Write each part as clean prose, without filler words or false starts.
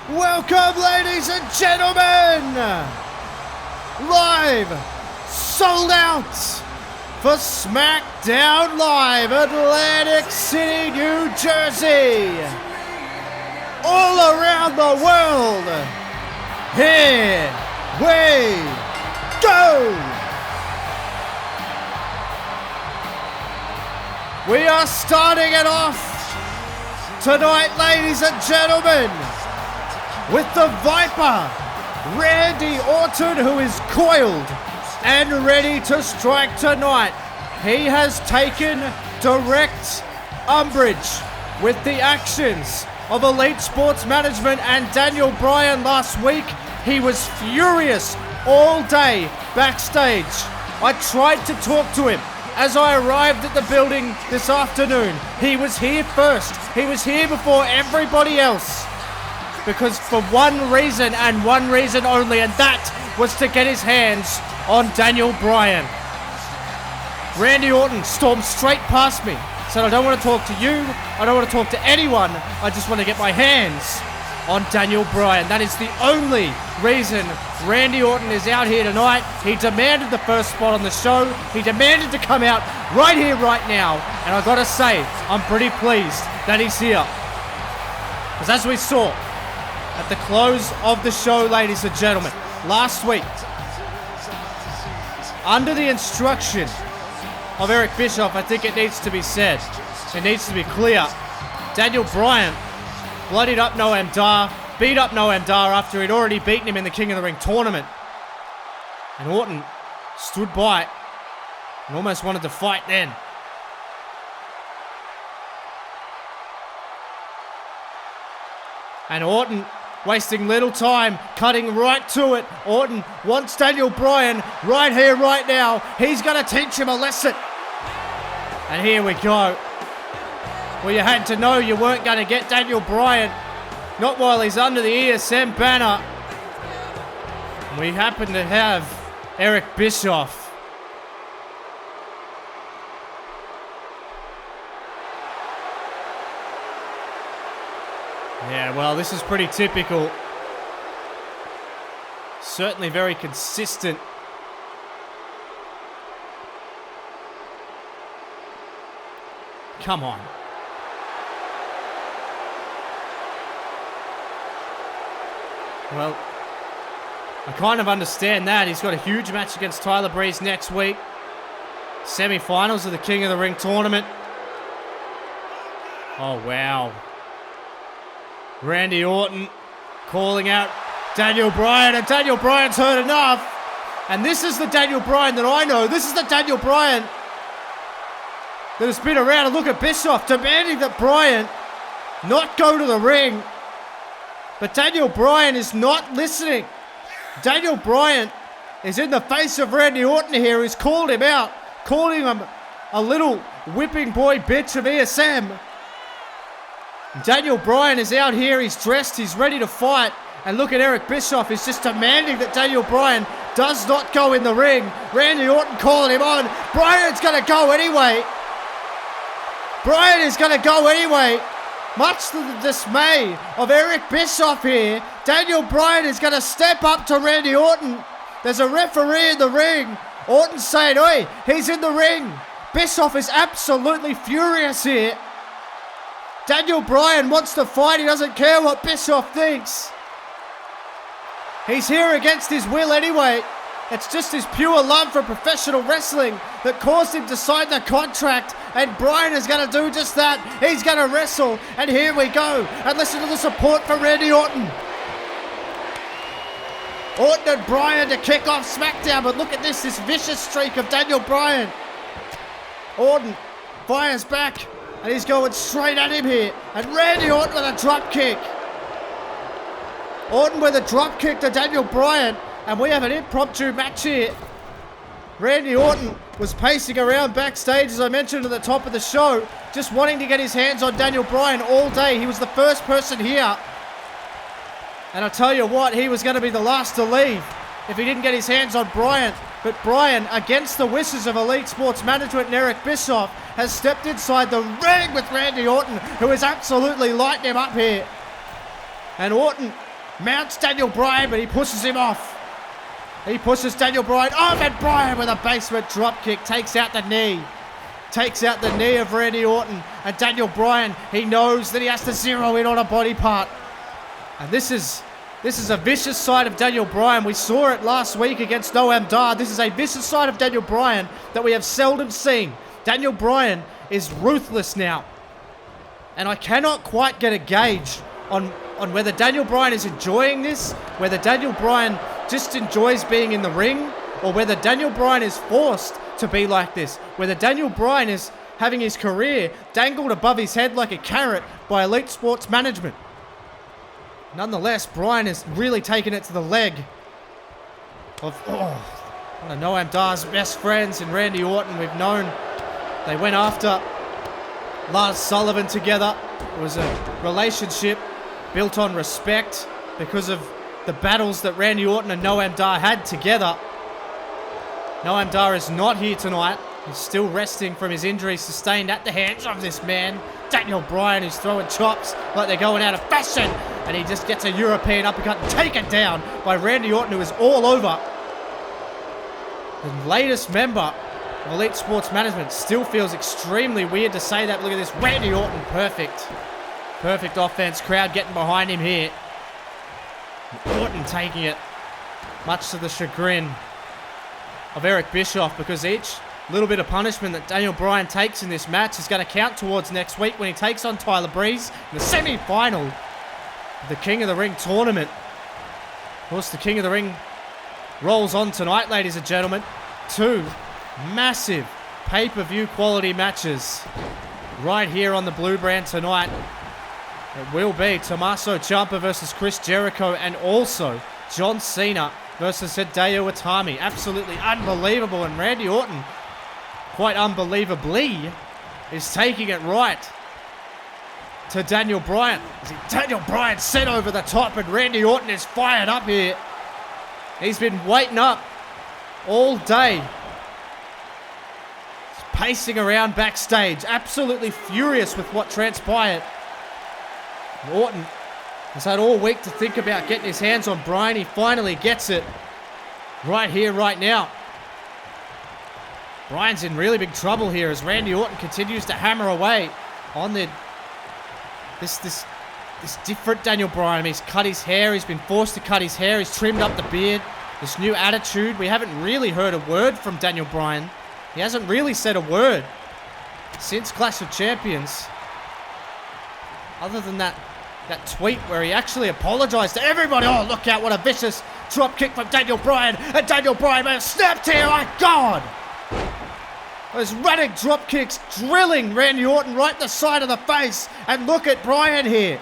Welcome, ladies and gentlemen! Live, sold out for SmackDown Live, Atlantic City, New Jersey. All around the world, here we go! We are starting it off tonight, ladies and gentlemen, with the Viper, Randy Orton, who is coiled and ready to strike tonight. He has taken direct umbrage with the actions of Elite Sports Management and Daniel Bryan last week. He was furious all day backstage. I tried to talk to him as I arrived at the building this afternoon. He was here first. He was here before everybody else. Because for one reason and one reason only, and that was to get his hands on Daniel Bryan. Randy Orton stormed straight past me, said, I don't want to talk to you, I don't want to talk to anyone, I just want to get my hands on Daniel Bryan. That is the only reason Randy Orton is out here tonight. He demanded the first spot on the show. He demanded to come out right here, right now. And I gotta say, I'm pretty pleased that he's here. Because as we saw at the close of the show, ladies and gentlemen, last week, under the instruction of Eric Bischoff, I think it needs to be said, it needs to be clear, Daniel Bryan bloodied up Noam Dar, beat up Noam Dar after he'd already beaten him in the King of the Ring tournament. And Orton stood by and almost wanted to fight then. And Orton wasting little time, cutting right to it. Orton wants Daniel Bryan right here, right now. He's going to teach him a lesson. And here we go. Well, you had to know you weren't going to get Daniel Bryan, not while he's under the ESM banner. And we happen to have Eric Bischoff. Yeah, well, this is pretty typical. Certainly very consistent. Come on. Well, I kind of understand that. He's got a huge match against Tyler Breeze next week. Semi-finals of the King of the Ring tournament. Oh, wow. Randy Orton calling out Daniel Bryan, and Daniel Bryan's heard enough. And this is the Daniel Bryan that I know. This is the Daniel Bryan that has been around. And look at Bischoff demanding that Bryan not go to the ring. But Daniel Bryan is not listening. Daniel Bryan is in the face of Randy Orton here. He's called him out, calling him a little whipping boy bitch of ESM. Daniel Bryan is out here, he's dressed, he's ready to fight. And look at Eric Bischoff, he's just demanding that Daniel Bryan does not go in the ring. Randy Orton calling him on. Bryan's going to go anyway. Bryan is going to go anyway. Much to the dismay of Eric Bischoff here, Daniel Bryan is going to step up to Randy Orton. There's a referee in the ring. Orton's saying, oi, he's in the ring. Bischoff is absolutely furious here. Daniel Bryan wants to fight. He doesn't care what Bischoff thinks. He's here against his will anyway. It's just his pure love for professional wrestling that caused him to sign the contract. And Bryan is going to do just that. He's going to wrestle. And here we go. And listen to the support for Randy Orton. Orton and Bryan to kick off SmackDown. But look at this vicious streak of Daniel Bryan. Orton fires back. And he's going straight at him here. And Randy Orton with a drop kick. Orton with a drop kick to Daniel Bryan. And we have an impromptu match here. Randy Orton was pacing around backstage, as I mentioned at the top of the show, just wanting to get his hands on Daniel Bryan all day. He was the first person here. And I'll tell you what, he was going to be the last to leave if he didn't get his hands on Bryan. But Bryan, against the wishes of Elite Sports Management and Eric Bischoff, has stepped inside the ring with Randy Orton, who is absolutely lighting him up here. And Orton mounts Daniel Bryan, but he pushes him off. He pushes Daniel Bryan off, and Bryan with a basement dropkick takes out the knee. Takes out the knee of Randy Orton, and Daniel Bryan, he knows that he has to zero in on a body part. And this is a vicious side of Daniel Bryan. We saw it last week against Noam Dar. This is a vicious side of Daniel Bryan that we have seldom seen. Daniel Bryan is ruthless now. And I cannot quite get a gauge on whether Daniel Bryan is enjoying this, whether Daniel Bryan just enjoys being in the ring, or whether Daniel Bryan is forced to be like this, whether Daniel Bryan is having his career dangled above his head like a carrot by Elite Sports Management. Nonetheless, Bryan is really taking it to the leg of one of Noam Dar's best friends in Randy Orton. We've known they went after Lars Sullivan together. It was a relationship built on respect because of the battles that Randy Orton and Noam Dar had together. Noam Dar is not here tonight. He's still resting from his injuries sustained at the hands of this man, Daniel Bryan, who's throwing chops like they're going out of fashion. And he just gets a European uppercut and taken down by Randy Orton, who is all over. The latest member of Elite Sports Management still feels extremely weird to say that. Look at this, Randy Orton, perfect. Perfect offense, crowd getting behind him here. Orton taking it, much to the chagrin of Eric Bischoff, because each little bit of punishment that Daniel Bryan takes in this match is going to count towards next week when he takes on Tyler Breeze in the semi-final of the King of the Ring tournament. Of course, the King of the Ring rolls on tonight, ladies and gentlemen. Two massive pay-per-view quality matches right here on the Blue Brand tonight. It will be Tommaso Ciampa versus Chris Jericho, and also John Cena versus Hideo Itami. Absolutely unbelievable, and Randy Orton, quite unbelievably, is taking it right to Daniel Bryan. Daniel Bryan sent over the top, and Randy Orton is fired up here. He's been waiting up all day. He's pacing around backstage, absolutely furious with what transpired. Orton has had all week to think about getting his hands on Bryan. He finally gets it right here, right now. Bryan's in really big trouble here as Randy Orton continues to hammer away on this different Daniel Bryan. He's cut his hair. He's been forced to cut his hair. He's trimmed up the beard. This new attitude. We haven't really heard a word from Daniel Bryan. He hasn't really said a word since Clash of Champions, other than that tweet where he actually apologized to everybody. Oh, look out, what a vicious drop kick from Daniel Bryan. And Daniel Bryan may have snapped here. My God. Those running drop kicks drilling Randy Orton right in the side of the face. And look at Bryan here.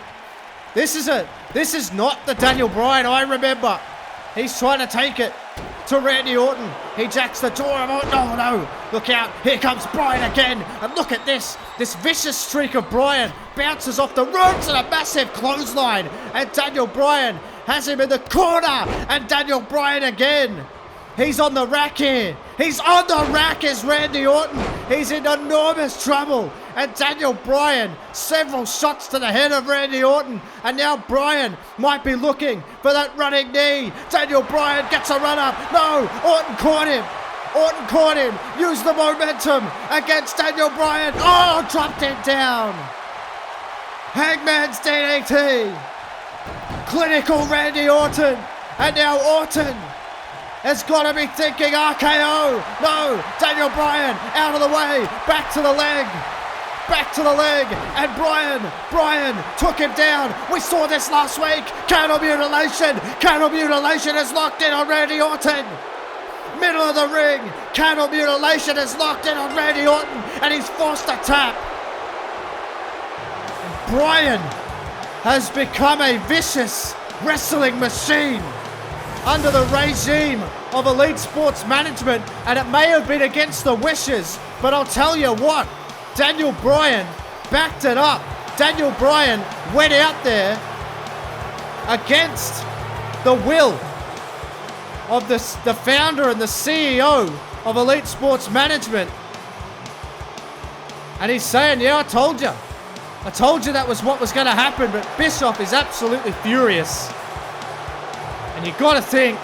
This is not the Daniel Bryan I remember. He's trying to take it to Randy Orton. He jacks the door of Orton. Oh no, look out, here comes Bryan again. And look at this vicious streak of Bryan. Bounces off the ropes and a massive clothesline. And Daniel Bryan has him in the corner. And Daniel Bryan again. He's on the rack here. He's on the rack as Randy Orton. He's in enormous trouble. And Daniel Bryan, several shots to the head of Randy Orton. And now Bryan might be looking for that running knee. Daniel Bryan gets a run up. No, Orton caught him. Orton caught him. Used the momentum against Daniel Bryan. Oh, dropped him down. Hangman's DDT. Clinical Randy Orton. And now Orton has got to be thinking RKO. No, Daniel Bryan out of the way. Back to the leg. Back to the leg. And Bryan took him down. We saw this last week. Cattle mutilation. Cattle mutilation is locked in on Randy Orton. Middle of the ring. Cattle mutilation is locked in on Randy Orton. And he's forced to tap. And Bryan has become a vicious wrestling machine under the regime of Elite Sports Management, and it may have been against the wishes, but I'll tell you what, Daniel Bryan backed it up. Daniel Bryan went out there against the will of the founder and the CEO of Elite Sports Management, and he's saying, yeah, I told you that was what was going to happen. But Bischoff is absolutely furious. And you got to think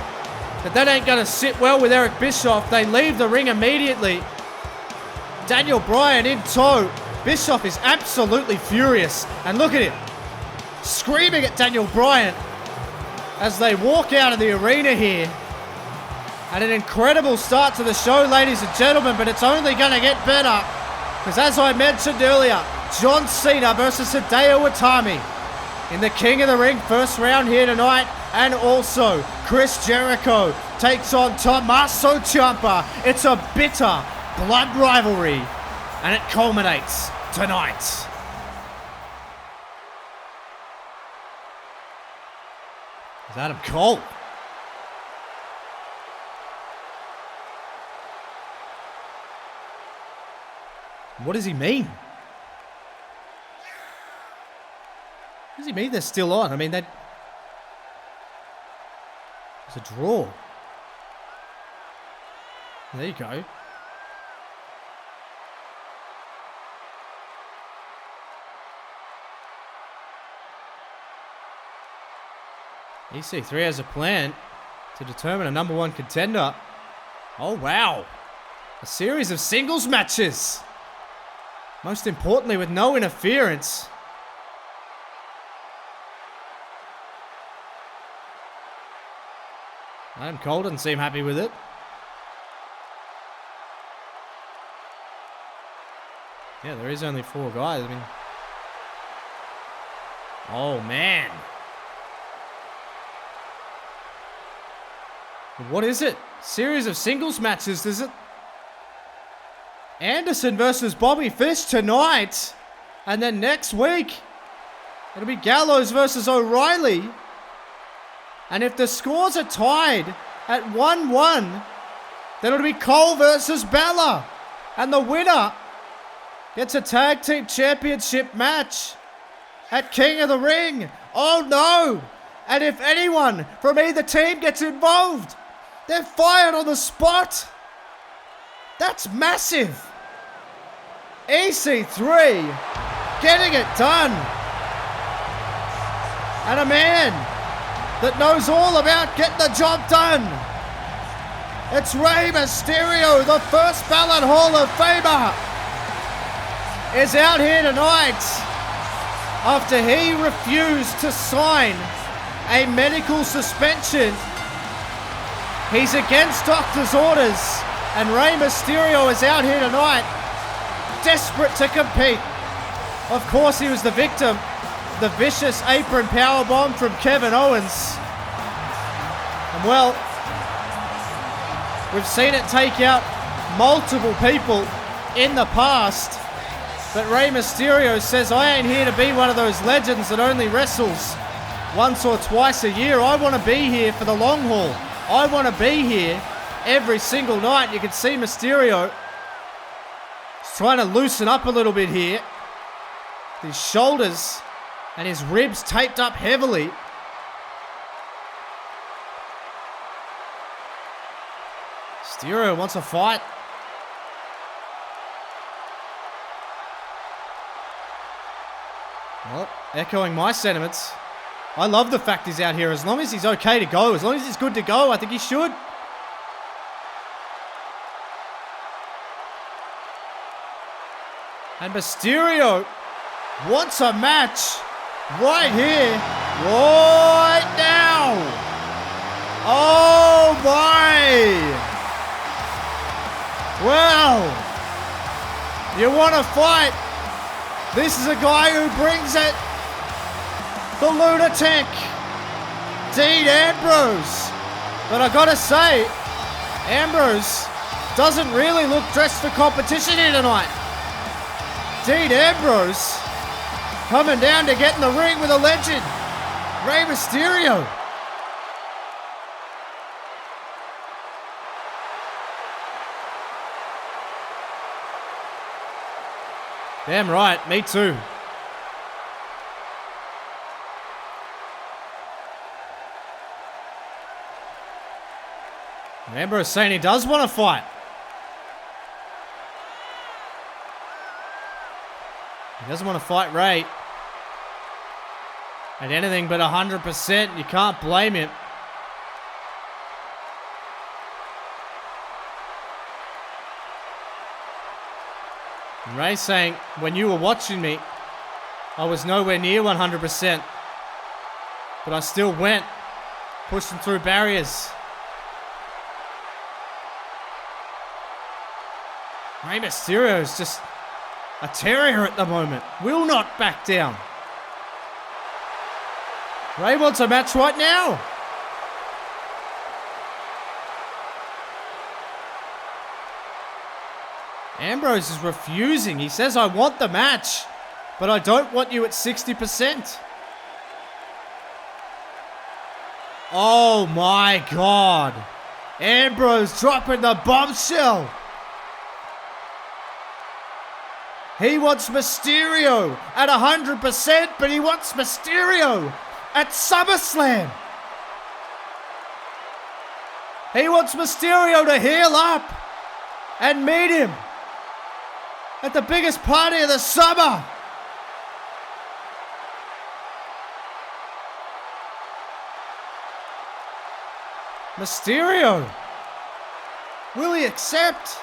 that ain't going to sit well with Eric Bischoff. They leave the ring immediately. Daniel Bryan in tow. Bischoff is absolutely furious. And look at him, screaming at Daniel Bryan as they walk out of the arena here. And an incredible start to the show, ladies and gentlemen, but it's only going to get better. Because as I mentioned earlier, John Cena versus Hideo Itami in the King of the Ring first round here tonight. And also, Chris Jericho takes on Tommaso Ciampa. It's a bitter blood rivalry, and it culminates tonight. Is Adam Cole? What does he mean? What does he mean they're still on? I mean, it's a draw. There you go. EC3 has a plan to determine a number one contender. Oh, wow. A series of singles matches. Most importantly, with no interference. Adam Cole doesn't seem happy with it. Yeah, there is only 4 guys. I mean... Oh, man. What is it? Series of singles matches, is it? Anderson versus Bobby Fish tonight. And then next week, it'll be Gallows versus O'Reilly. And if the scores are tied at 1-1, then it'll be Cole versus Bella. And the winner gets a tag team championship match at King of the Ring. Oh no! And if anyone from either team gets involved, they're fired on the spot. That's massive. EC3 getting it done. And a man that knows all about getting the job done. It's Rey Mysterio, the first ballot Hall of Famer, is out here tonight after he refused to sign a medical suspension. He's against doctor's orders, and Rey Mysterio is out here tonight, desperate to compete. Of course, he was the victim, the vicious apron powerbomb from Kevin Owens. And well, we've seen it take out multiple people in the past, but Rey Mysterio says, I ain't here to be one of those legends that only wrestles once or twice a year. I want to be here for the long haul. I want to be here every single night. You can see Mysterio is trying to loosen up a little bit here. His shoulders and his ribs taped up heavily. Mysterio wants a fight. Well, echoing my sentiments. I love the fact he's out here. As long as he's okay to go, as long as he's good to go, I think he should. And Mysterio wants a match right here, right now. Oh my! Well, you want to fight? This is a guy who brings it. The lunatic, Dean Ambrose. But I gotta say, Ambrose doesn't really look dressed for competition here tonight. Dean Ambrose coming down to get in the ring with a legend, Rey Mysterio. Damn right, me too. Ambrose saying he does want to fight. He doesn't want to fight Rey. At anything but 100%, you can't blame him. Ray saying, when you were watching me, I was nowhere near 100%. But I still went, pushing through barriers. Rey Mysterio is just a terrier at the moment. Will not back down. Rey wants a match right now. Ambrose is refusing. He says, I want the match, but I don't want you at 60%. Oh my God. Ambrose dropping the bombshell. He wants Mysterio at 100%, but he wants Mysterio at SummerSlam. He wants Mysterio to heal up and meet him at the biggest party of the summer. Mysterio. Will he accept?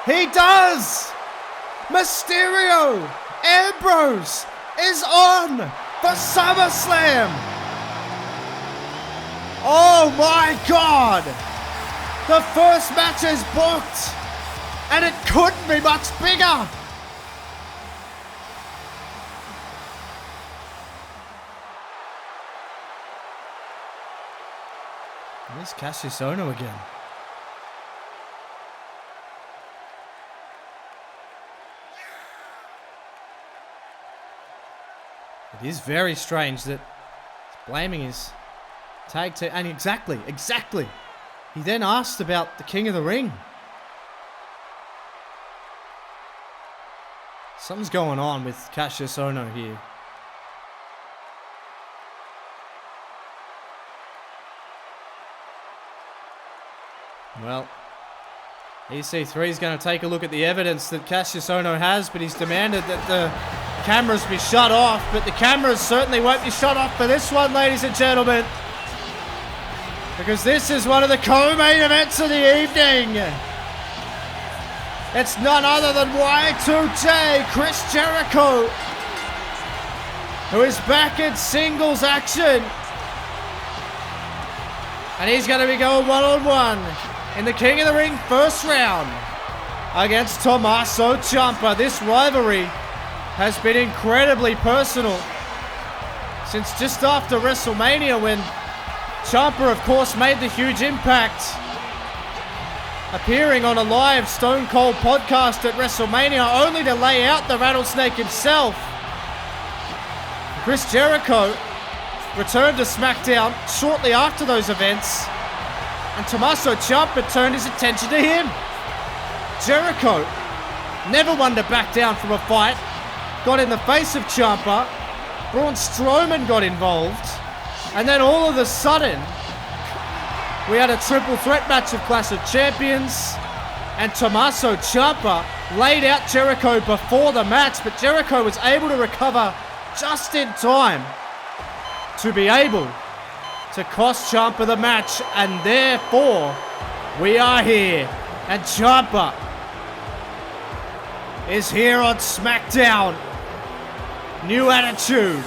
He does! Mysterio! Ambrose is on for SummerSlam! Oh my God! The first match is booked! And it couldn't be much bigger! There's Cassius Ohno again. It is very strange that he's blaming his tag team. And exactly. He then asked about the King of the Ring. Something's going on with Cassius Ohno here. Well, EC3 is going to take a look at the evidence that Cassius Ohno has, but he's demanded that the cameras be shut off, but the cameras certainly won't be shut off for this one, ladies and gentlemen, because this is one of the co-main events of the evening. It's none other than Y2J, Chris Jericho, who is back in singles action, and he's going to be going one-on-one in the King of the Ring first round against Tommaso Ciampa. This rivalry has been incredibly personal since just after WrestleMania, when Ciampa, of course, made the huge impact, appearing on a live Stone Cold podcast at WrestleMania, only to lay out the Rattlesnake himself. Chris Jericho returned to SmackDown shortly after those events, and Tommaso Ciampa turned his attention to him. Jericho, never one to back down from a fight, got in the face of Ciampa. Braun Strowman got involved, and then all of a sudden we had a triple threat match of Clash of Champions, and Tommaso Ciampa laid out Jericho before the match, but Jericho was able to recover just in time to be able to cost Ciampa the match, and therefore we are here, and Ciampa is here on SmackDown. New attitude,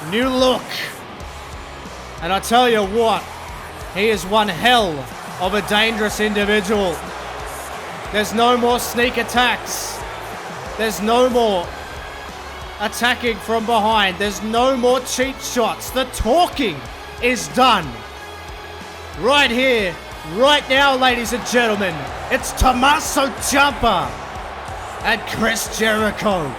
new look, and I tell you what, he is one hell of a dangerous individual. There's no more sneak attacks. There's no more attacking from behind. There's no more cheap shots. The talking is done. Right here, right now, ladies and gentlemen, it's Tommaso Ciampa and Chris Jericho.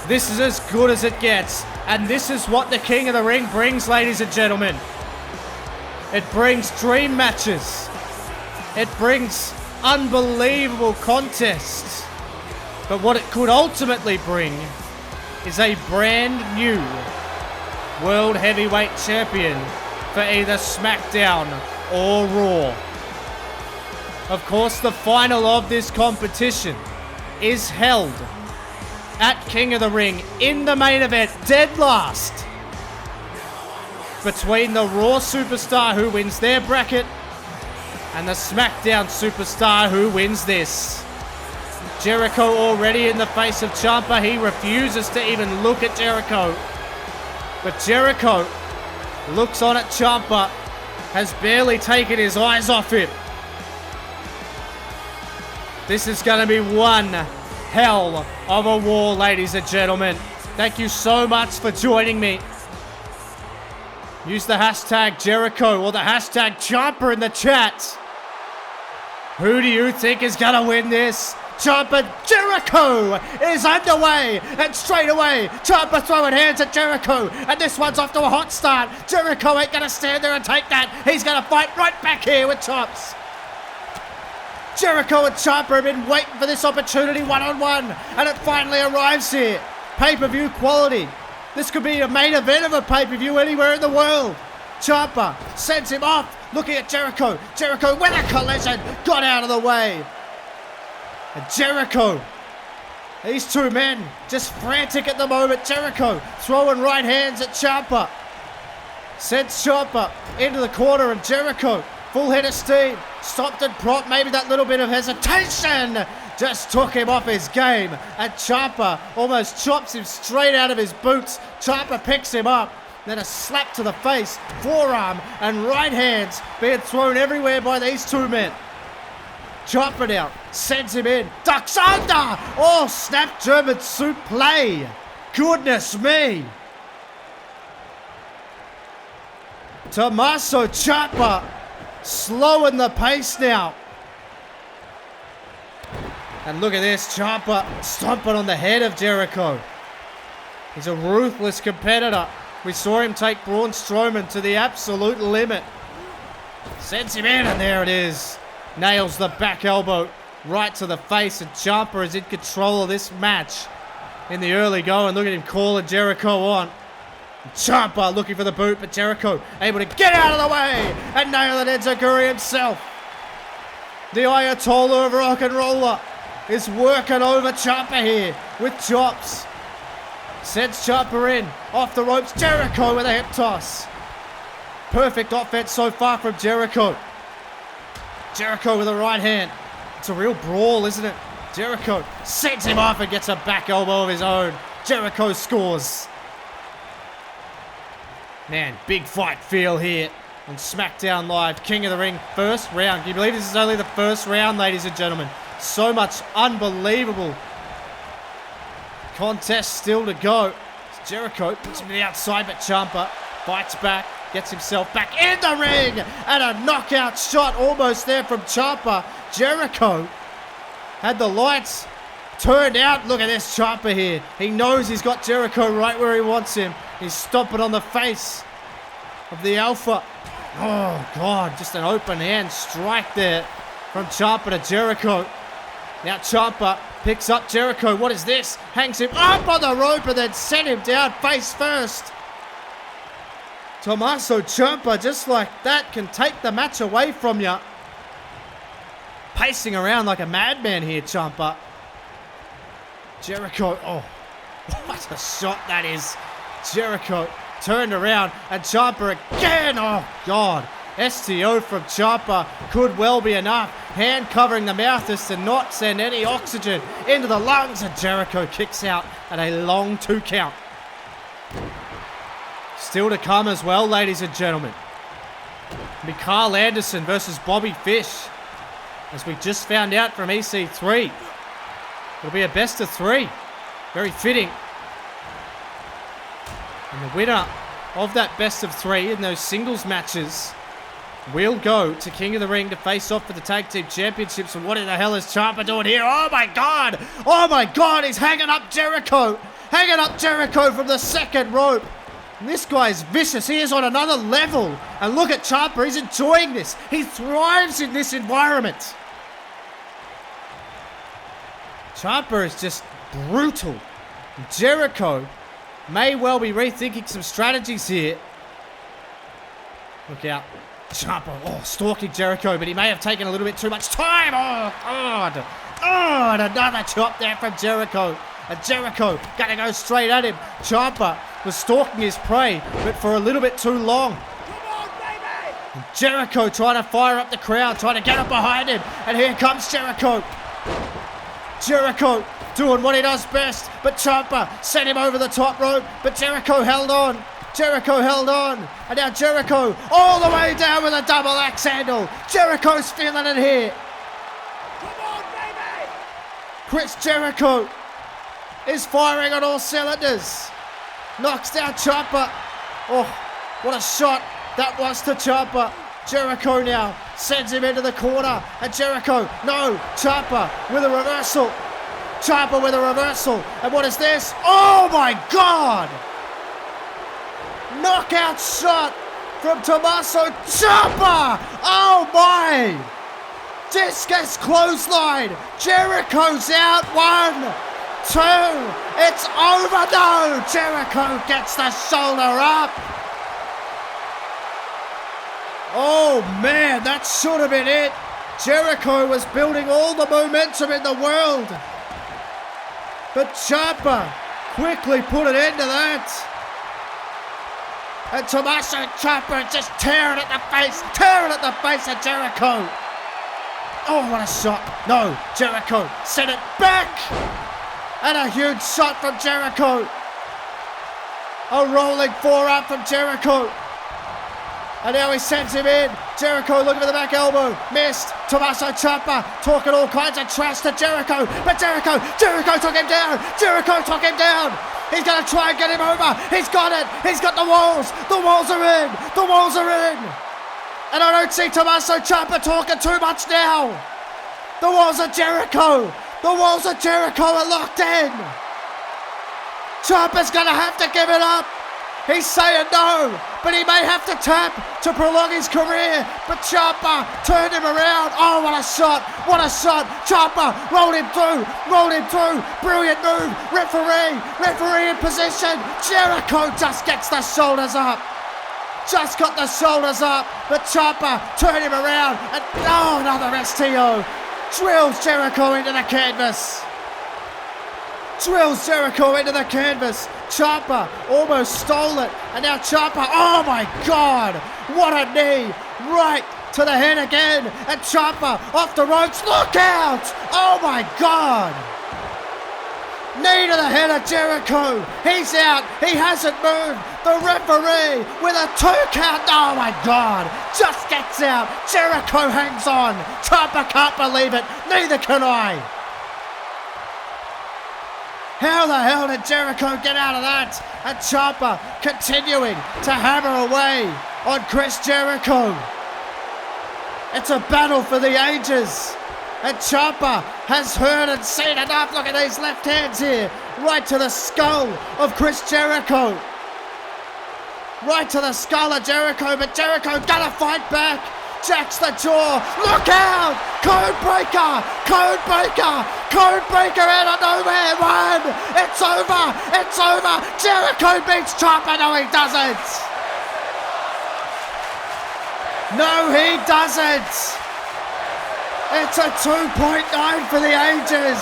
This is as good as it gets, and this is what the King of the Ring brings, ladies and gentlemen. It brings dream matches. It brings unbelievable contests. But what it could ultimately bring is a brand new World Heavyweight Champion for either SmackDown or Raw. Of course, the final of this competition is held at King of the Ring in the main event, dead last, between the Raw superstar who wins their bracket And the SmackDown superstar who wins this. Jericho already in the face of Champa. He refuses to even look at Jericho. But Jericho looks on at Champa. Has barely taken his eyes off him. This is going to be one hell of a war, ladies and gentlemen. Thank you so much for joining me. Use the hashtag Jericho or the hashtag Champa in the chat. Who do you think is going to win this? Champa Jericho is underway, and straight away Champa throwing hands at Jericho, and this one's off to a hot start. Jericho ain't going to stand there and take that. He's going to fight right back here with chops. Jericho and Champa have been waiting for this opportunity one-on-one, and it finally arrives here. Pay-per-view quality. This could be a main event of a pay-per-view anywhere in the world. Champa sends him off, looking at Jericho. Jericho with a collision, got out of the way. And Jericho, these two men just frantic at the moment. Jericho throwing right hands at Champa. Sends Champa into the corner, and Jericho, full head of steam, stopped and propped. Maybe that little bit of hesitation just took him off his game. And Champa almost chops him straight out of his boots. Champa picks him up. Then a slap to the face, forearm, and right hands being thrown everywhere by these two men. Champa now sends him in, ducks under. Oh, snap German suit play. Goodness me. Tommaso Ciampa slowing the pace now. And look at this, Ciampa stomping on the head of Jericho. He's a ruthless competitor. We saw him take Braun Strowman to the absolute limit. Sends him in, and there it is. Nails the back elbow right to the face, and Ciampa is in control of this match in the early going. Look at him calling Jericho on. Ciampa looking for the boot, but Jericho able to get out of the way and nail it Enziguri himself. The Ayatollah of Rock and Roller is working over Ciampa here with chops. Sends Ciampa in, off the ropes. Jericho with a hip toss. Perfect offense so far from Jericho. Jericho with a right hand. It's a real brawl, isn't it? Jericho sends him off and gets a back elbow of his own. Jericho scores. Man, big fight feel here on SmackDown Live. King of the Ring, first round. Can you believe this is only the first round, ladies and gentlemen? So much unbelievable contest still to go. Jericho puts him to the outside, but Ciampa fights back. Gets himself back in the ring, and a knockout shot almost there from Ciampa. Jericho had the lights turned out. Look at this Ciampa here. He knows he's got Jericho right where he wants him. He's stomping on the face of the Alpha. Oh, God, just an open hand strike there from Ciampa to Jericho. Now Ciampa picks up Jericho. What is this? Hangs him up on the rope and then sent him down face first. Tommaso Ciampa, just like that, can take the match away from you. Pacing around like a madman here, Ciampa. Jericho, oh, what a shot that is. Jericho turned around, and Ciampa again. Oh, God. STO from Ciampa could well be enough. Hand covering the mouth is to not send any oxygen into the lungs, and Jericho kicks out at a long 2 count. Still to come as well, ladies and gentlemen. Carl Anderson versus Bobby Fish. As we just found out from EC3. It'll be a best of 3. Very fitting. And the winner of that best of 3 in those singles matches will go to King of the Ring to face off for the Tag Team Championships. And what in the hell is Ciampa doing here? Oh my God! Oh my God! He's hanging up Jericho! Hanging up Jericho from the second rope. And this guy's vicious. He is on another level. And look at Ciampa. He's enjoying this. He thrives in this environment. Ciampa is just brutal. Jericho may well be rethinking some strategies here. Look out. Ciampa, stalking Jericho, but he may have taken a little bit too much time. Oh, God. Oh, and another chop there from Jericho. And Jericho gonna go straight at him. Ciampa was stalking his prey, but for a little bit too long. Come on, baby! Jericho trying to fire up the crowd, trying to get up behind him. And here comes Jericho. Jericho doing what he does best. But Champa sent him over the top rope. But Jericho held on. Jericho held on. And now Jericho all the way down with a double axe handle. Jericho's feeling it here. Come on, baby! Chris Jericho is firing on all cylinders. Knocks down Champa. Oh, what a shot that was to Champa. Jericho now sends him into the corner. And Jericho, no, Champa with a reversal. Champa with a reversal. And what is this? Oh my God! Knockout shot from Tommaso Ciampa. Oh my! Discus clothesline. Jericho's out. 1, 2. It's over. No. Jericho gets the shoulder up. Oh man, that should have been it. Jericho was building all the momentum in the world. But Ciampa quickly put an end to that. And Tommaso Ciampa just tearing at the face of Jericho. Oh, what a shot. No, Jericho sent it back. And a huge shot from Jericho. A rolling forearm from Jericho. And now he sends him in. Jericho looking for the back elbow. Missed. Tommaso Ciampa talking all kinds of trash to Jericho. But Jericho took him down. Jericho took him down. He's going to try and get him over. He's got it. He's got the walls. The walls are in. The walls are in. And I don't see Tommaso Ciampa talking too much now. The walls of Jericho. The walls of Jericho are locked in. Ciampa's going to have to give it up. He's saying no, but he may have to tap to prolong his career. But Ciampa turned him around. Oh, what a shot. What a shot. Ciampa rolled him through. Brilliant move. Referee in position. Jericho just gets the shoulders up. Just got the shoulders up. But Ciampa turned him around. And another STO. Drills Jericho into the canvas. Ciampa almost stole it. And now Ciampa, oh my God. What a knee. Right to the head again. And Ciampa off the ropes. Look out. Oh my God. Knee to the head of Jericho. He's out. He hasn't moved. The referee with a 2 count. Oh my God. Just gets out. Jericho hangs on. Ciampa can't believe it. Neither can I. How the hell did Jericho get out of that? And Ciampa continuing to hammer away on Chris Jericho. It's a battle for the ages. And Ciampa has heard and seen enough. Look at these left hands here. Right to the skull of Chris Jericho. Right to the skull of Jericho. But Jericho gonna fight back. Jacks the jaw. Look out! Code breaker out of nowhere. 1. It's over. Jericho beats Ciampa. No, he doesn't. It's a 2.9 for the ages.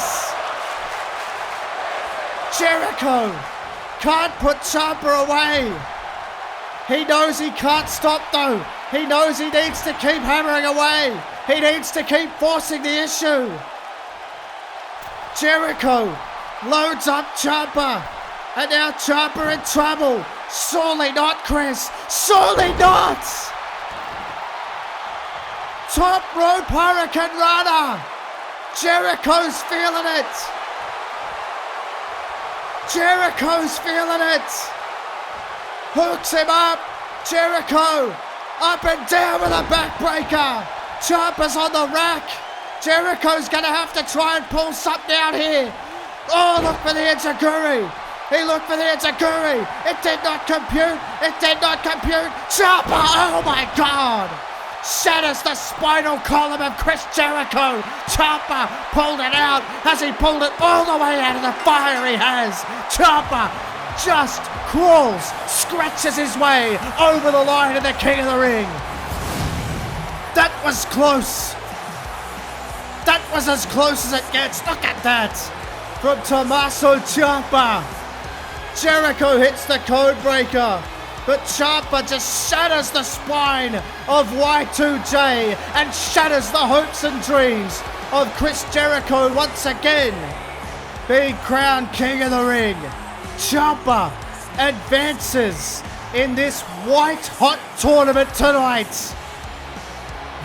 Jericho can't put Ciampa away. He knows he can't stop though. He knows he needs to keep hammering away. He needs to keep forcing the issue. Jericho loads up Ciampa. And now Ciampa in trouble. Surely not, Chris. Surely not. Top rope Hurricane Rana. Jericho's feeling it. Hooks him up. Jericho up and down with a backbreaker. Ciampa's on the rack. Jericho's going to have to try and pull something out here. Oh, look for the enziguri. He looked for the enziguri. It did not compute. Ciampa, oh my God. Shatters the spinal column of Chris Jericho. Ciampa pulled it out. Has he pulled it all the way out of the fire? He has. Ciampa just crawls, scratches his way over the line of the King of the Ring. That was close. That was as close as it gets. Look at that. From Tommaso Ciampa. Jericho hits the code breaker, but Champa just shatters the spine of Y2J and shatters the hopes and dreams of Chris Jericho once again. Being crowned King of the Ring, Champa advances in this white-hot tournament tonight.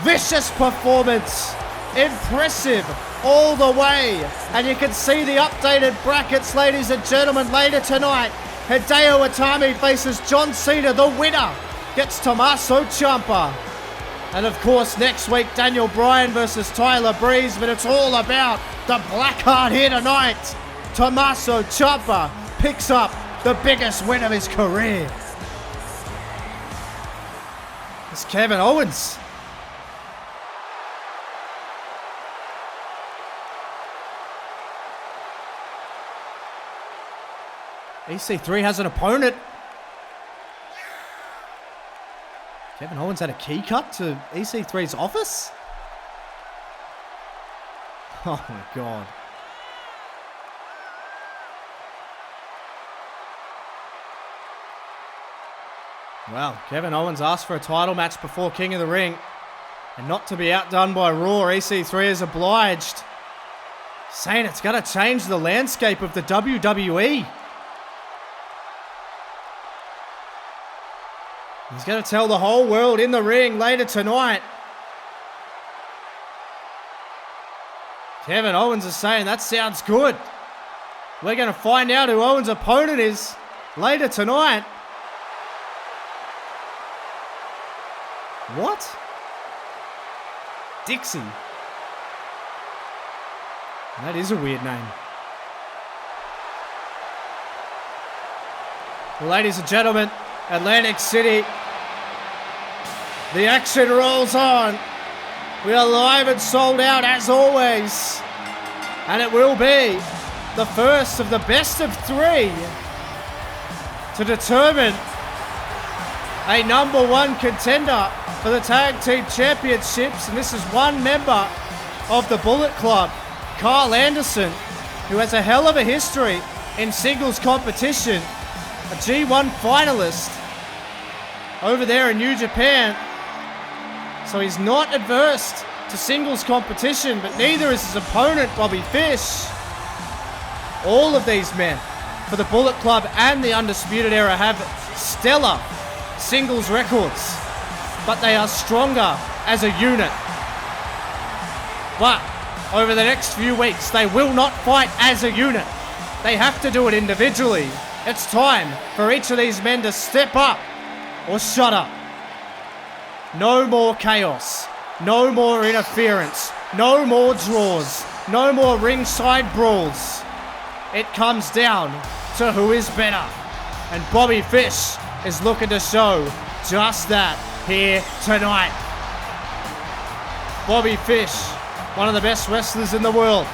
Vicious performance, impressive all the way. And you can see the updated brackets, ladies and gentlemen, later tonight. Hideo Itami faces John Cena. The winner gets Tommaso Ciampa. And of course, next week, Daniel Bryan versus Tyler Breeze. But it's all about the Blackheart here tonight. Tommaso Ciampa picks up the biggest win of his career. It's Kevin Owens. EC3 has an opponent. Kevin Owens had a key cut to EC3's office? Oh my God. Well, Kevin Owens asked for a title match before King of the Ring. And not to be outdone by Raw, EC3 is obliged. Saying it's going to change the landscape of the WWE. He's going to tell the whole world in the ring later tonight. Kevin Owens is saying that sounds good. We're going to find out who Owens' opponent is later tonight. What? Dixie. That is a weird name. Well, ladies and gentlemen, Atlantic City, the action rolls on. We are live and sold out as always. And it will be the first of the best of three to determine a number one contender for the Tag Team Championships. And this is one member of the Bullet Club, Carl Anderson, who has a hell of a history in singles competition. A G1 finalist over there in New Japan. So he's not adverse to singles competition, but neither is his opponent, Bobby Fish. All of these men for the Bullet Club and the Undisputed Era have stellar singles records, but they are stronger as a unit. But over the next few weeks, they will not fight as a unit. They have to do it individually. It's time for each of these men to step up or shut up. No more chaos. No more interference. No more draws. No more ringside brawls. It comes down to who is better. And Bobby Fish is looking to show just that here tonight. Bobby Fish, one of the best wrestlers in the world.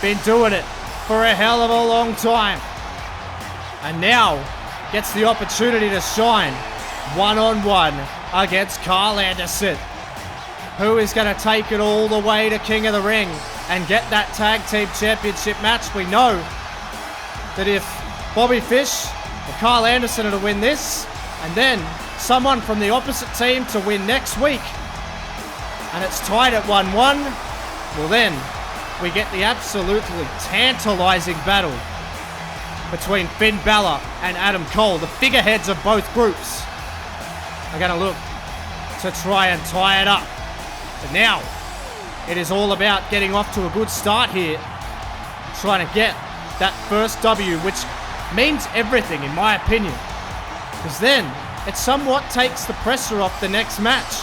Been doing it for a hell of a long time. And now gets the opportunity to shine one-on-one against Carl Anderson, who is going to take it all the way to King of the Ring and get that Tag Team Championship match. We know that if Bobby Fish or Carl Anderson are to win this, and then someone from the opposite team to win next week, and it's tied at 1-1, well then we get the absolutely tantalizing battle between Finn Balor and Adam Cole. The figureheads of both groups are going to look to try and tie it up. But now it is all about getting off to a good start here, trying to get that first W, which means everything in my opinion, because then it somewhat takes the pressure off the next match,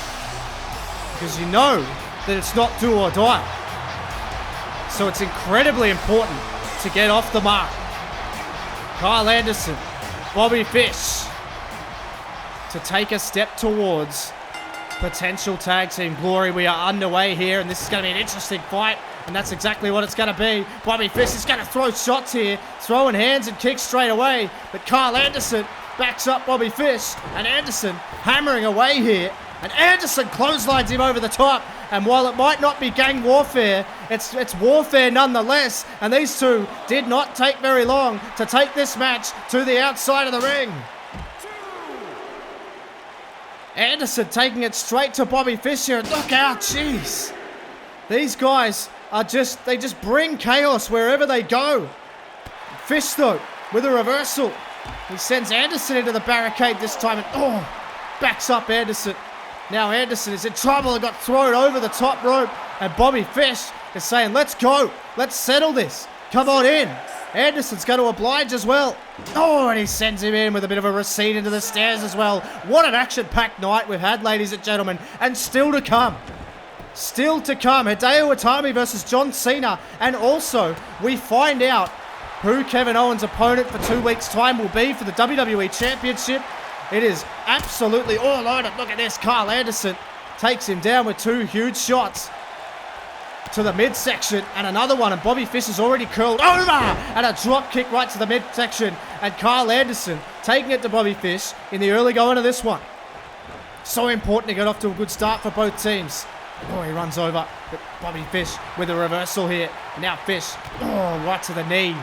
because you know that it's not do or die. So it's incredibly important to get off the mark. Carl Anderson, Bobby Fish, to take a step towards potential tag team glory. We are underway here, and this is going to be an interesting fight, and that's exactly what it's going to be. Bobby Fish is going to throw shots here, throwing hands and kicks straight away, but Carl Anderson backs up Bobby Fish, and Anderson hammering away here, and Anderson clotheslines him over the top. And while it might not be gang warfare, it's warfare nonetheless. And these two did not take very long to take this match to the outside of the ring. Anderson taking it straight to Bobby Fish here. And look out, jeez. These guys are they just bring chaos wherever they go. Fish, though, with a reversal. He sends Anderson into the barricade this time and, backs up Anderson. Now Anderson is in trouble and got thrown over the top rope. And Bobby Fish is saying, let's go. Let's settle this. Come on in. Anderson's going to oblige as well. Oh, and he sends him in with a bit of a recede into the stairs as well. What an action-packed night we've had, ladies and gentlemen. And still to come. Still to come. Hideo Itami versus John Cena. And also, we find out who Kevin Owens' opponent for 2 weeks' time will be for the WWE Championship. It is absolutely all on it. Look at this. Carl Anderson takes him down with 2 huge shots to the midsection and another one. And Bobby Fish is already curled over and a drop kick right to the midsection. And Carl Anderson taking it to Bobby Fish in the early going of this one. So important to get off to a good start for both teams. Oh, he runs over. But Bobby Fish with a reversal here. Now Fish, right to the knee.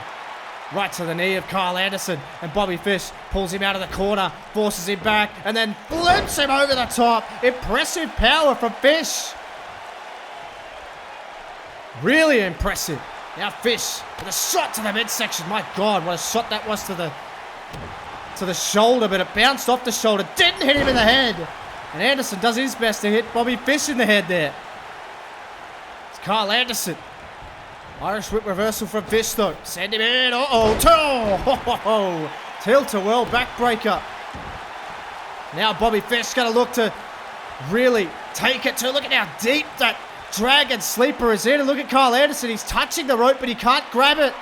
Right to the knee of Carl Anderson. And Bobby Fish pulls him out of the corner, forces him back, and then flips him over the top. Impressive power from Fish. Really impressive. Now Fish with a shot to the midsection. My God, what a shot that was to the shoulder, but it bounced off the shoulder. Didn't hit him in the head. And Anderson does his best to hit Bobby Fish in the head there. It's Carl Anderson. Irish whip reversal from Fish, though. Send him in. Tilt-a-whirl backbreaker. Now Bobby Fish going to look to really take it to. Look at how deep that dragon sleeper is in. And look at Carl Anderson. He's touching the rope, but he can't grab it.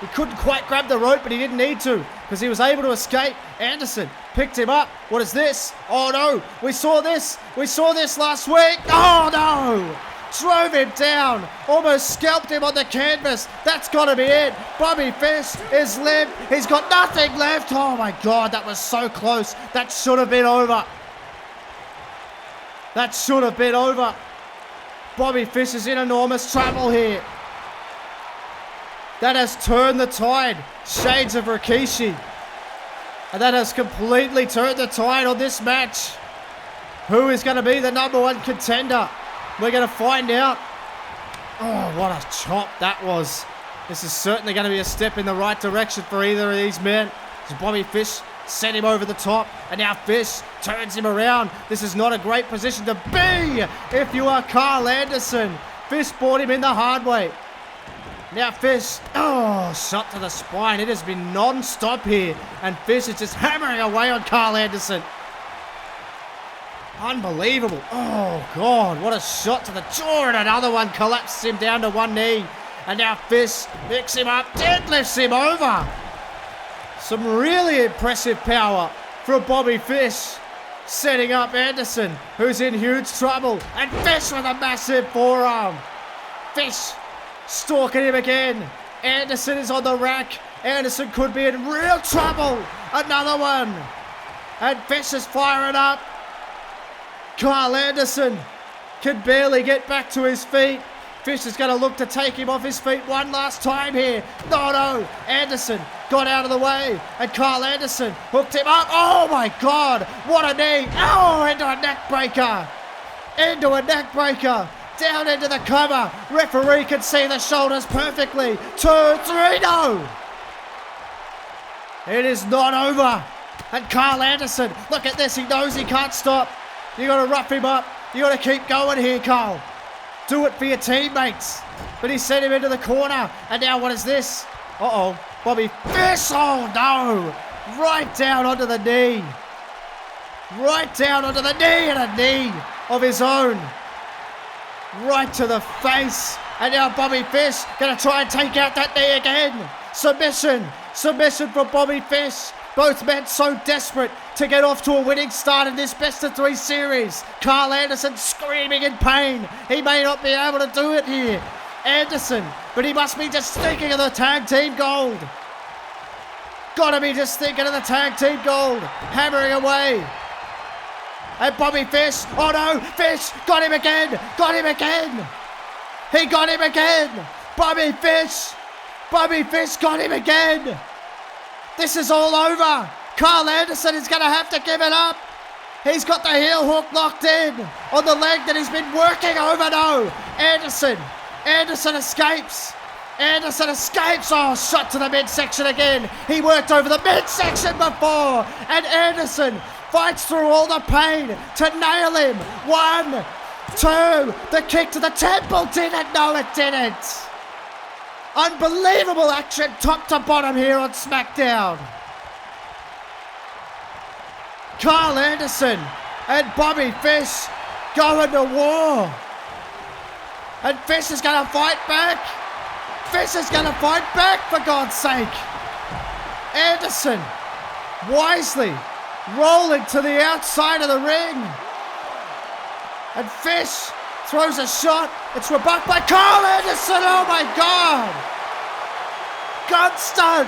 He couldn't quite grab the rope, but he didn't need to because he was able to escape. Anderson picked him up. What is this? Oh, no. We saw this. We saw this last week. Oh, no. Drove him down, almost scalped him on the canvas. That's got to be it. Bobby Fish is limp. He's got nothing left. Oh my God, that was so close. That should have been over. That should have been over. Bobby Fish is in enormous trouble here. That has turned the tide. Shades of Rikishi. And that has completely turned the tide on this match. Who is going to be the #1 contender? We're going to find out. Oh, what a chop that was. This is certainly going to be a step in the right direction for either of these men. As Bobby Fish sent him over the top. And now Fish turns him around. This is not a great position to be if you are Carl Anderson. Fish brought him in the hard way. Now Fish, shot to the spine. It has been non-stop here. And Fish is just hammering away on Carl Anderson. Unbelievable. Oh, God. What a shot to the jaw. And another one collapses him down to one knee. And now Fish picks him up, deadlifts him over. Some really impressive power from Bobby Fish. Setting up Anderson, who's in huge trouble. And Fish with a massive forearm. Fish stalking him again. Anderson is on the rack. Anderson could be in real trouble. Another one. And Fish is firing up. Carl Anderson can barely get back to his feet. Fish is going to look to take him off his feet one last time here. No. Anderson got out of the way. And Carl Anderson hooked him up. Oh, my God. What a knee. Oh, into a neck breaker. Into a neck breaker. Down into the cover. Referee can see the shoulders perfectly. 2, 3, no. It is not over. And Carl Anderson, look at this. He knows he can't stop. You got to rough him up. You got to keep going here, Carl. Do it for your teammates. But he sent him into the corner. And now what is this? Bobby Fish. Oh, no. Right down onto the knee. Right down onto the knee and a knee of his own. Right to the face. And now Bobby Fish going to try and take out that knee again. Submission. Submission from Bobby Fish. Both men so desperate to get off to a winning start in this best-of-3 series. Carl Anderson screaming in pain. He may not be able to do it here. Anderson, but he must be just thinking of the tag team gold. Gotta be just thinking of the tag team gold. Hammering away. And Bobby Fish, oh no, Fish got him again. Got him again. He got him again. Bobby Fish got him again. This is all over. Carl Anderson is going to have to give it up. He's got the heel hook locked in on the leg that he's been working over. No. Anderson escapes. Oh, shot to the midsection again. He worked over the midsection before. And Anderson fights through all the pain to nail him. 1, 2. The kick to the temple. Did it? No, it didn't. Unbelievable action top to bottom here on SmackDown. Carl Anderson and Bobby Fish going to war. And Fish is going to fight back. For God's sake. Anderson wisely rolling to the outside of the ring. And Fish throws a shot. It's rebuffed by Carl Anderson. Oh my God. Gun stun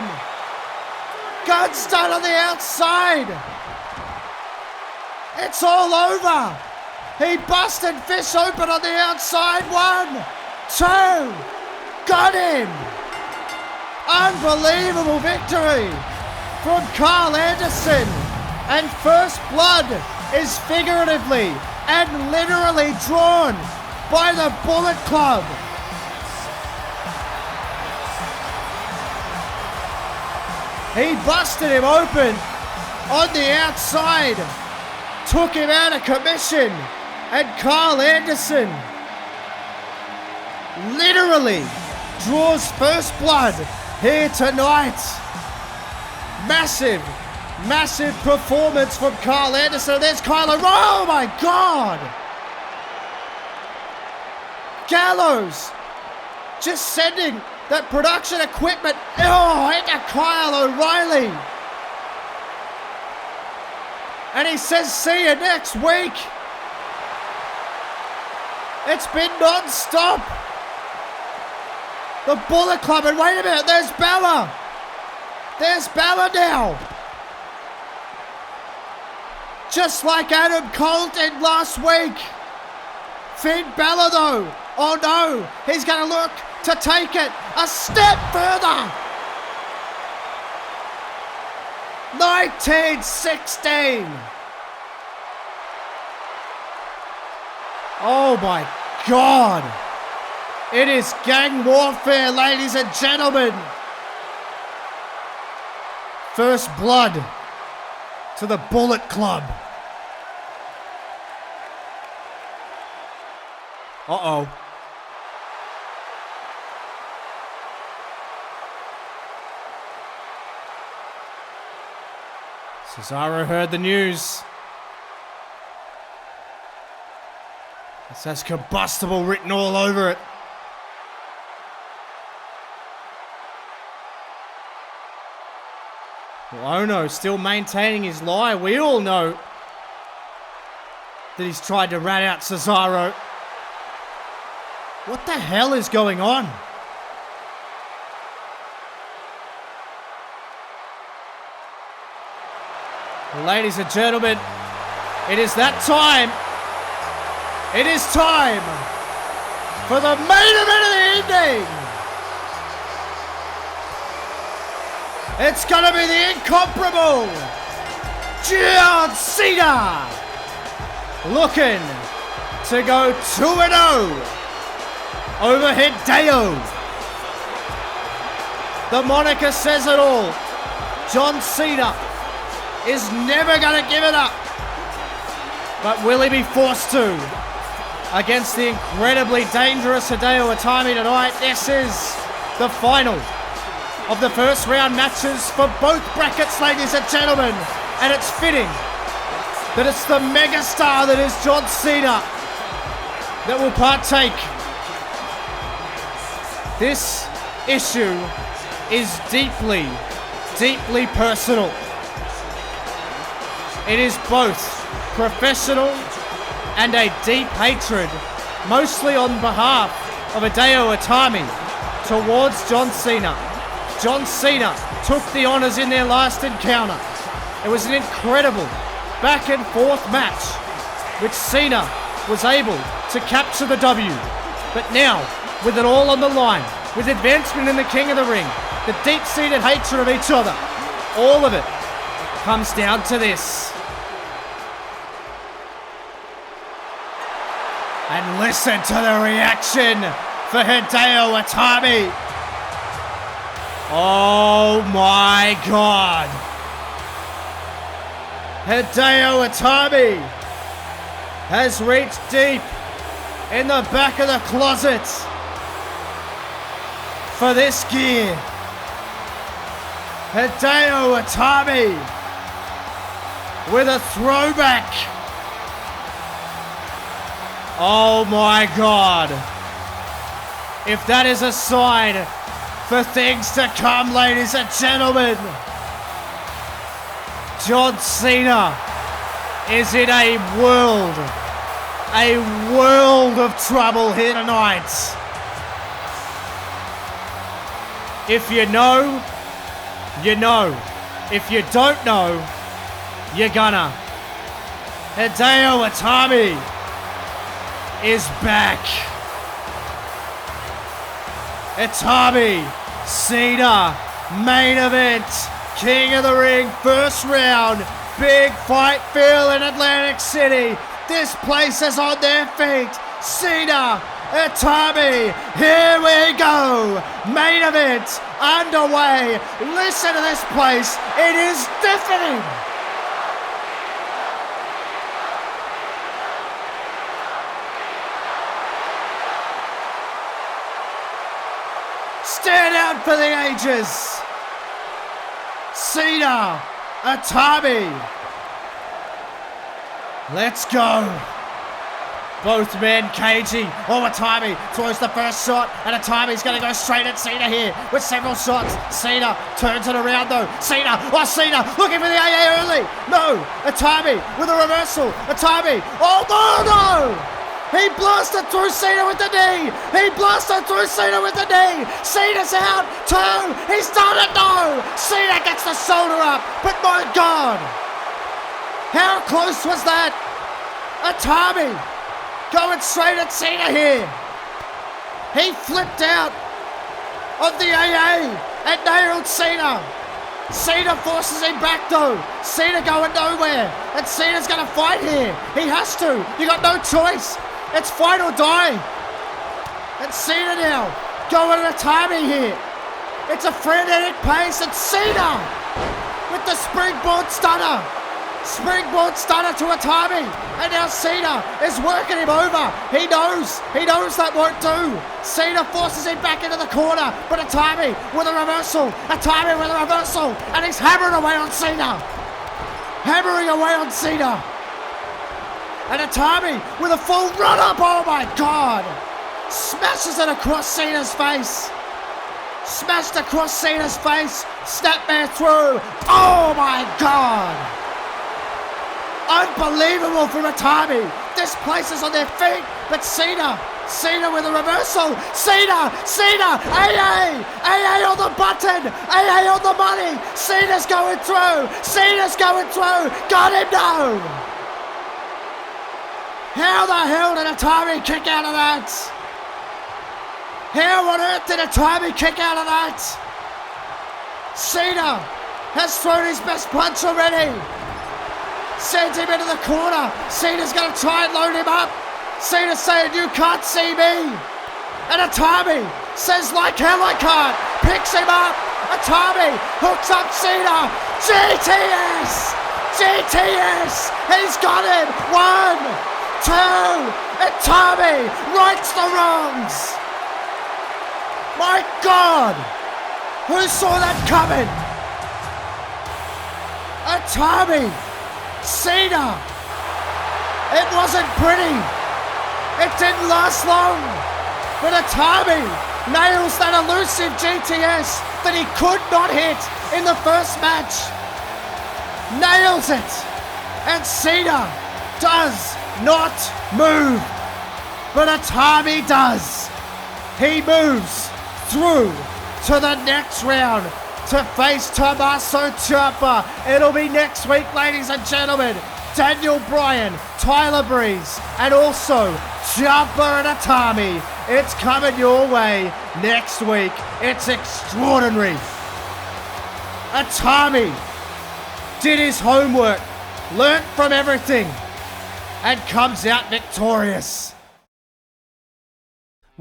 on the outside. It's all over. He busted Fish open on the outside. 1, 2. Got him. Unbelievable victory from Carl Anderson. And first blood is figuratively and literally drawn by the Bullet Club. He busted him open on the outside, took him out of commission, and Carl Anderson literally draws first blood here tonight. Massive performance from Carl Anderson. There's Kylo. Oh my God! Gallows just sending that production equipment into Kyle O'Reilly. And he says, see you next week. It's been non-stop. The Bullet Club, and wait a minute, there's Bella. There's Bella now. Just like Adam Cole did last week. Finn Bella though. Oh no, he's going to look to take it a step further. 1916. Oh my God. It is gang warfare, ladies and gentlemen. First blood to the Bullet Club. Uh-oh. Cesaro heard the news. It says combustible written all over it. Well, Ono still maintaining his lie. We all know that he's tried to rat out Cesaro. What the hell is going on? Well, ladies and gentlemen, it is that time. It is time for the main event of the evening. It's going to be the incomparable John Cena looking to go 2-0 over Hideo. The moniker says it all. John Cena is never going to give it up. But will he be forced to against the incredibly dangerous Hideo Itami tonight? This is the final of the first round matches for both brackets, ladies and gentlemen. And it's fitting that it's the megastar that is John Cena that will partake. This issue is deeply, deeply personal. It is both professional and a deep hatred, mostly on behalf of Hideo Itami, towards John Cena. John Cena took the honors in their last encounter. It was an incredible back and forth match, which Cena was able to capture the W. But now, with it all on the line, with advancement in the King of the Ring, the deep-seated hatred of each other, all of it comes down to this. And listen to the reaction for Hideo Itami. Oh my God. Hideo Itami has reached deep in the back of the closet for this gear. Hideo Itami with a throwback. Oh my God. If that is a sign for things to come, ladies and gentlemen, John Cena is in a world of trouble here tonight. If you know, you know. If you don't know, you're gonna. Hideo Itami is back. Itami, Cena, main event, King of the Ring, first round, big fight feel in Atlantic City. This place is on their feet. Cena, Itami, here we go. Main event underway. Listen to this place. It is deafening. Stand out for the ages. Cena, Itami. Let's go. Both men cagey. Oh, Itami throws the first shot, and Itami's going to go straight at Cena here with several shots. Cena turns it around though. Cena looking for the AA early. No, Itami with a reversal. Itami, oh no! He blasted through Cena with the knee. Cena's out. Two. He's done it. No. Cena gets the shoulder up. But my God. How close was that? Itami going straight at Cena here. He flipped out of the AA and nailed Cena. Cena forces him back though. Cena going nowhere. And Cena's going to fight here. He has to. You got no choice. It's fight or die. And Cena now going at Itami here. It's a frenetic pace, and Cena with the springboard stunner. Springboard stunner to Itami. And now Cena is working him over. He knows that won't do. Cena forces him back into the corner. But Itami with a reversal. And he's hammering away on Cena. And Itami with a full run up. Oh my God. Smashes it across Cena's face. Snapmare through. Oh my God. Unbelievable from Itami. This place is on their feet. But Cena with a reversal. Cena, AA on the button. AA on the money. Cena's going through. Got him now. How the hell did Itami kick out of that? How on earth did Itami kick out of that? Cena has thrown his best punch already. Sends him into the corner. Cena's going to try and load him up. Cena's saying, you can't see me. And Itami says, like hell I can't. Picks him up. Itami hooks up Cena. GTS. He's got him. 1, 2, Itami rights the wrongs. My God, who saw that coming? Itami, Cena. It wasn't pretty. It didn't last long. But Itami nails that elusive GTS that he could not hit in the first match. Nails it. And Cena does not move, but Itami does. He moves through to the next round to face Tommaso Ciampa. It'll be next week, ladies and gentlemen. Daniel Bryan, Tyler Breeze, and also Champa and Itami. It's coming your way next week. It's extraordinary. Itami did his homework, learnt from everything, and comes out victorious.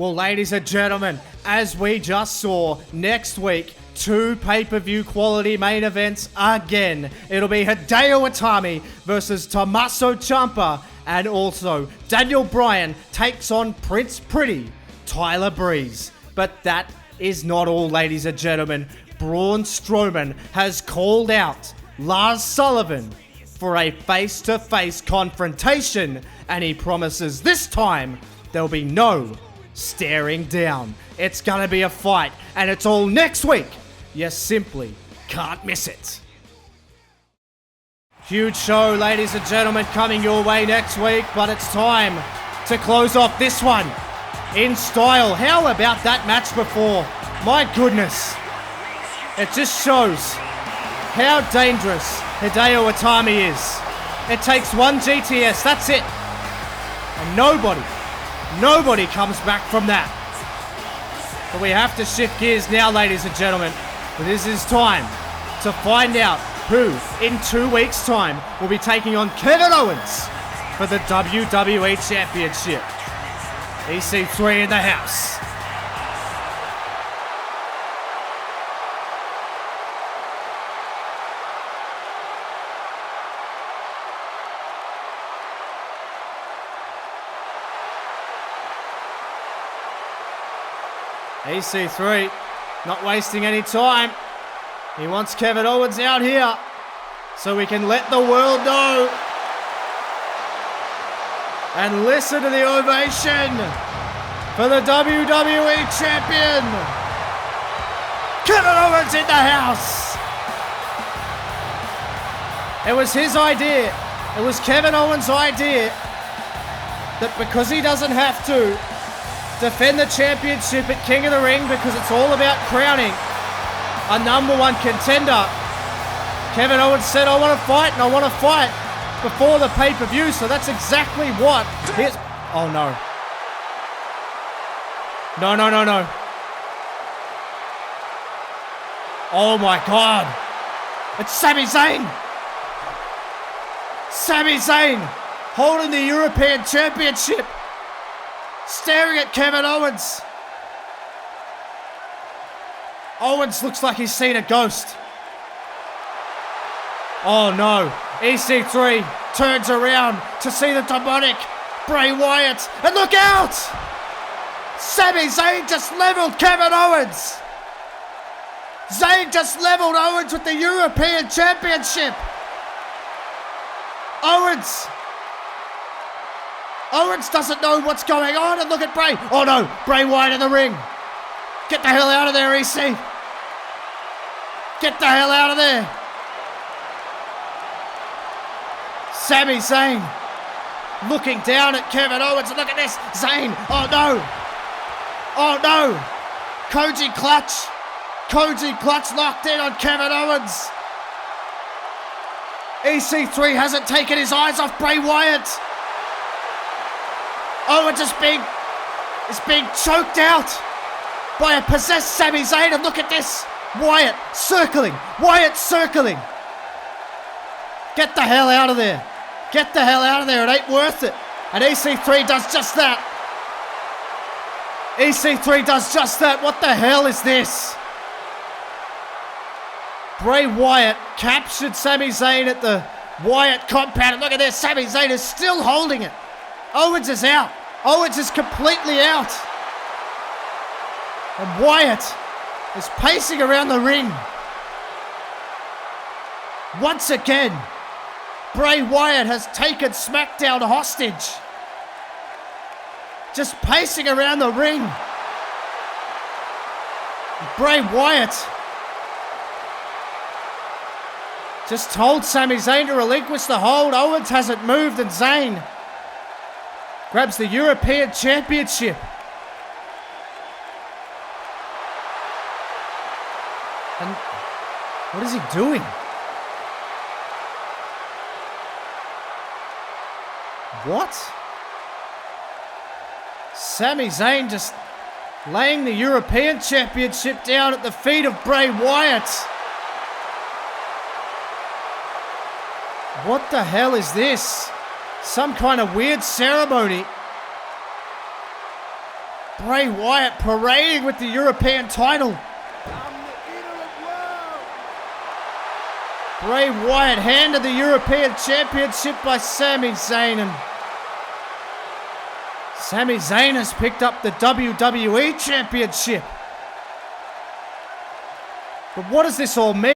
Well, ladies and gentlemen, as we just saw, next week, 2 pay-per-view quality main events again. It'll be Hideo Itami versus Tommaso Ciampa, and also Daniel Bryan takes on Prince Pretty, Tyler Breeze. But that is not all, ladies and gentlemen. Braun Strowman has called out Lars Sullivan for a face-to-face confrontation, and he promises this time there'll be no staring down. It's gonna be a fight, and it's all next week. You simply can't miss it. Huge show, ladies and gentlemen, coming your way next week, but it's time to close off this one in style. How about that match before? My goodness. It just shows how dangerous Hideo Itami is. It takes one GTS, that's it. And nobody comes back from that. But we have to shift gears now, ladies and gentlemen. This is time to find out who, in 2 weeks' time, will be taking on Kevin Owens for the WWE Championship. EC3 in the house. EC3 not wasting any time. He wants Kevin Owens out here so we can let the world know. And listen to the ovation for the WWE Champion. Kevin Owens in the house. It was his idea. It was Kevin Owens' idea that because he doesn't have to defend the championship at King of the Ring, because it's all about crowning a #1 contender, Kevin Owens said, I want to fight, and I want to fight before the pay-per-view. So that's exactly what his... Oh, no. No. Oh, my God. It's Sami Zayn. Sami Zayn holding the European Championship, staring at Kevin Owens. Owens looks like he's seen a ghost. Oh no, EC3 turns around to see the demonic Bray Wyatt, and look out! Sami Zayn just leveled Kevin Owens. Zayn just leveled Owens with the European Championship. Owens doesn't know what's going on, and look at Bray. Oh no, Bray Wyatt in the ring. Get the hell out of there, EC. Get the hell out of there. Sami Zayn looking down at Kevin Owens, and look at this. Zayn, oh no. Oh no. Koji clutch locked in on Kevin Owens. EC3 hasn't taken his eyes off Bray Wyatt. Owens is being choked out by a possessed Sami Zayn, and look at this. Wyatt circling. Get the hell out of there. Get the hell out of there. It ain't worth it. And EC3 does just that. What the hell is this? Bray Wyatt captured Sami Zayn at the Wyatt compound. And look at this. Sami Zayn is still holding it. Owens is out. Owens is completely out. And Wyatt is pacing around the ring. Once again, Bray Wyatt has taken SmackDown hostage. Just pacing around the ring. Bray Wyatt just told Sami Zayn to relinquish the hold. Owens hasn't moved, and Zayn grabs the European Championship. And what is he doing? What? Sami Zayn just laying the European Championship down at the feet of Bray Wyatt. What the hell is this? Some kind of weird ceremony. Bray Wyatt parading with the European title. I'm the eater of world. Bray Wyatt handed the European Championship by Sami Zayn, and Sami Zayn has picked up the WWE Championship. But what does this all mean?